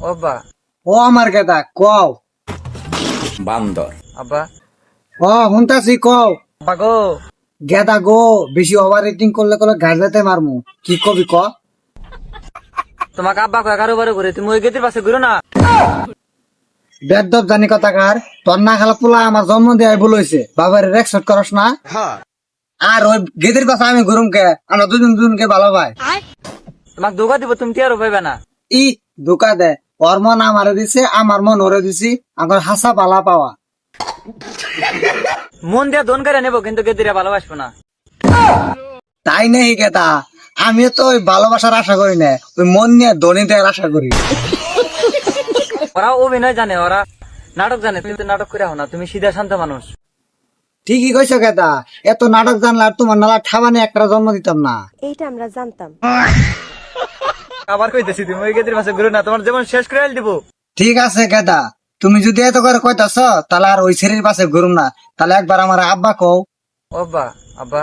আব্বা ও আমার গেদা কও বান্দর আব্বা ও হুনতাছি কও আব্বা গো গেদা গো বেশি ওভার রেটিং করলে গাড়িতে মারমু কি কবি ক তোমাকে আব্বা কয় কারো বারো করে তুমি ওই গেটের পাশে ঘুরো না। বেদব জানি কথাকার তোর না খালা পোলা আমার জন্ম দেয় ভুল হয়েছে বাবার রেকর্ড করস না আর ওই গেদের পাশে আমি ঘুরুম কে আমরা দুজনকে ভালো ভাই তোমাকে ধোকা দিব তুমি টিয়ারও পাইবে না। ই ধোকা দে ওর মন আমারে দিছে আমার মন ওরে দিছি আমার হাসা পালা পাওয়া মন দিয়ে দন করে নেবো কিন্তু গেদিরা ভালোবাসবো না। তাই নেই কেতা আমি তো ওই ভালোবাসার আশা করি না ওই মন নিয়ে ধনী দেওয়ার আশা করি ওরা অভিনয় জানে, ওরা নাটক জানে, তুমি তো নাটক করে হও না, তুমি সিধা শান্ত মানুষ। ঠিকই কইছো কেতা এত নাটক জানলে আর তোমার নালা ঠাবানে একটা জন্ম দিতাম না এইটা আমরা জানতাম। আবার কইতেছি তুমি ওই গেদির পাশে ঘুরো না, তোমার যেমন শেষ করে দিব। ঠিক আছে কেতা তুমি যদি এত করে কইতাছ তাহলে আর ওই ছেলের পাশে ঘুরুম না তাহলে একবার আমার আব্বা কও আব্বা আব্বা